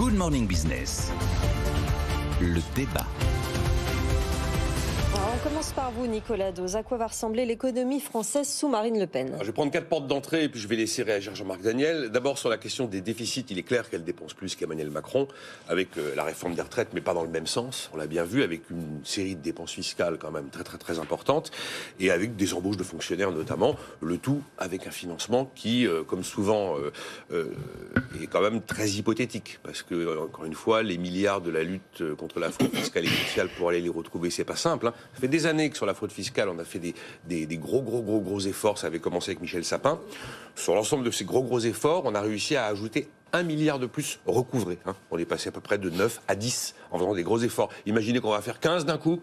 Good Morning Business. Le débat. Alors, on commence par vous, Nicolas Dose. À quoi va ressembler l'économie française sous Marine Le Pen? Je vais prendre 4 portes d'entrée et puis je vais laisser réagir Jean-Marc Daniel. D'abord, sur la question des déficits, il est clair qu'elle dépense plus qu'Emmanuel Macron, avec la réforme des retraites, mais pas dans le même sens. On l'a bien vu, avec une série de dépenses fiscales quand même très importantes, et avec des embauches de fonctionnaires notamment, le tout avec un financement qui, comme souvent, est quand même très hypothétique. Parce que, encore une fois, les milliards de la lutte contre la fraude fiscale et sociale, pour aller les retrouver, c'est pas simple. Ça fait des années que sur la fraude fiscale, on a fait des gros efforts. Ça avait commencé avec Michel Sapin. Sur l'ensemble de ces gros efforts, on a réussi à ajouter 1 milliard de plus recouvré. On est passé à peu près de 9 à 10 en faisant des gros efforts. Imaginez qu'on va faire 15 d'un coup.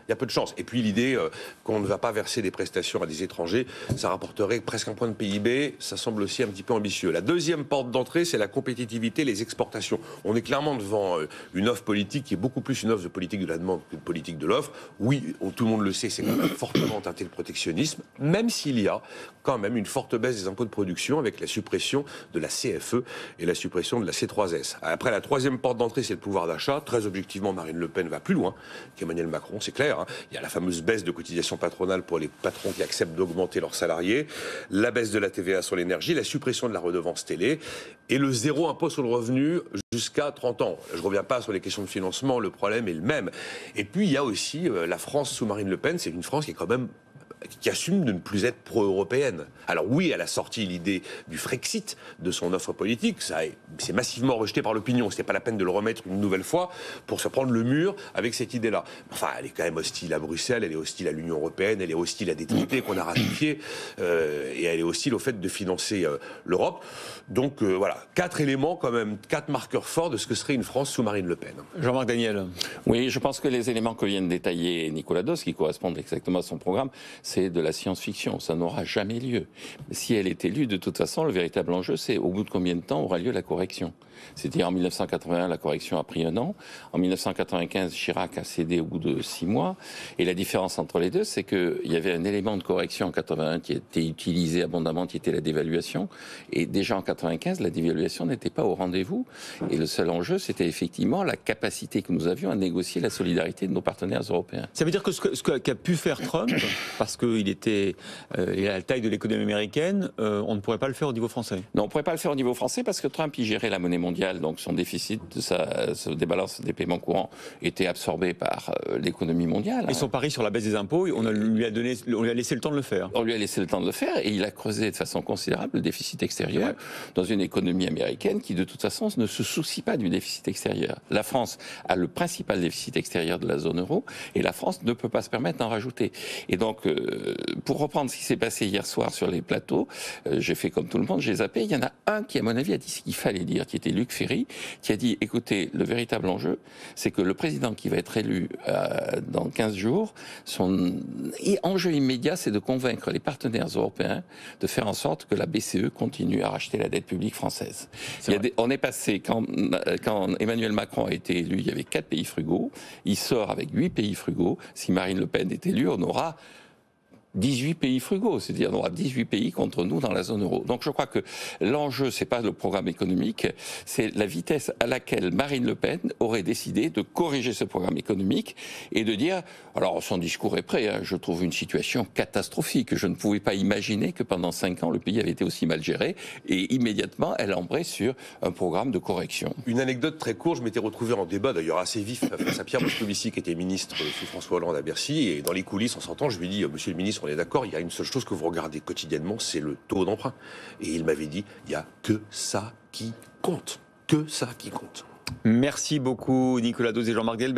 Il y a peu de chance. Et puis l'idée qu'on ne va pas verser des prestations à des étrangers, ça rapporterait presque un point de PIB, ça semble aussi un petit peu ambitieux. La deuxième porte d'entrée, c'est la compétitivité, les exportations. On est clairement devant une offre politique qui est beaucoup plus une offre de politique de la demande qu'une politique de l'offre. Oui, tout le monde le sait, c'est quand même fortement teinté le protectionnisme, même s'il y a quand même une forte baisse des impôts de production avec la suppression de la CFE et la suppression de la C3S. Après, la troisième porte d'entrée, c'est le pouvoir d'achat. Très objectivement, Marine Le Pen va plus loin qu'Emmanuel Macron, c'est clair. Il y a la fameuse baisse de cotisation patronale pour les patrons qui acceptent d'augmenter leurs salariés, la baisse de la TVA sur l'énergie, la suppression de la redevance télé et le zéro impôt sur le revenu jusqu'à 30 ans. Je ne reviens pas sur les questions de financement, le problème est le même. Et puis il y a aussi la France sous Marine Le Pen, c'est une France qui est quand même qui assume de ne plus être pro-européenne. Alors oui, elle a sorti l'idée du Frexit de son offre politique, c'est massivement rejeté par l'opinion, c'était pas la peine de le remettre une nouvelle fois pour se prendre le mur avec cette idée-là. Enfin, elle est quand même hostile à Bruxelles, elle est hostile à l'Union européenne, elle est hostile à des traités qu'on a ratifiés, et elle est hostile au fait de financer l'Europe. Donc voilà, 4 éléments quand même, 4 marqueurs forts de ce que serait une France sous Marine Le Pen. Jean-Marc Daniel. Oui, je pense que les éléments que vient de détailler Nicolas Dose, qui correspondent exactement à son programme, c'est de la science-fiction. Ça n'aura jamais lieu. Si elle est élue, de toute façon, le véritable enjeu, c'est au bout de combien de temps aura lieu la correction. C'est-à-dire en 1981, la correction a pris 1 an. En 1995, Chirac a cédé au bout de 6 mois. Et la différence entre les deux, c'est qu'il y avait un élément de correction en 81 qui était utilisé abondamment, qui était la dévaluation. Et déjà en 95, la dévaluation n'était pas au rendez-vous. Et le seul enjeu, c'était effectivement la capacité que nous avions à négocier la solidarité de nos partenaires européens. Ça veut dire que ce qu'a pu faire Trump, parce qu'il était à la taille de l'économie américaine, on ne pourrait pas le faire au niveau français? Non, on ne pourrait pas le faire au niveau français parce que Trump, il gérait la monnaie mondiale, donc son déficit, sa débalance des paiements courants était absorbé par l'économie mondiale. Et son pari sur la baisse des impôts, on lui a laissé le temps de le faire. On lui a laissé le temps de le faire et il a creusé de façon considérable le déficit extérieur dans une économie américaine qui, de toute façon, ne se soucie pas du déficit extérieur. La France a le principal déficit extérieur de la zone euro et la France ne peut pas se permettre d'en rajouter. Et donc, pour reprendre ce qui s'est passé hier soir sur les plateaux, j'ai fait comme tout le monde, j'ai zappé. Il y en a un qui, à mon avis, a dit ce qu'il fallait dire, qui était Luc Ferry, qui a dit, écoutez, le véritable enjeu, c'est que le président qui va être élu dans 15 jours, son enjeu immédiat, c'est de convaincre les partenaires européens de faire en sorte que la BCE continue à racheter la dette publique française. On est passé, quand Emmanuel Macron a été élu, il y avait 4 pays frugaux, il sort avec 8 pays frugaux. Si Marine Le Pen est élue, on aura 18 pays frugaux, c'est-à-dire on aura 18 pays contre nous dans la zone euro. Donc je crois que l'enjeu, c'est pas le programme économique, c'est la vitesse à laquelle Marine Le Pen aurait décidé de corriger ce programme économique et de dire, alors son discours est prêt, je trouve une situation catastrophique, je ne pouvais pas imaginer que pendant 5 ans le pays avait été aussi mal géré et immédiatement elle embraye sur un programme de correction. Une anecdote très courte, je m'étais retrouvé en débat d'ailleurs assez vif face à Pierre Moscovici qui était ministre sous François Hollande à Bercy et dans les coulisses en sortant je lui ai dit, monsieur le ministre, on est d'accord, il y a une seule chose que vous regardez quotidiennement, c'est le taux d'emprunt. Et il m'avait dit, il n'y a que ça qui compte. Que ça qui compte. Merci beaucoup Nicolas Dose et Jean-Marc Daniel.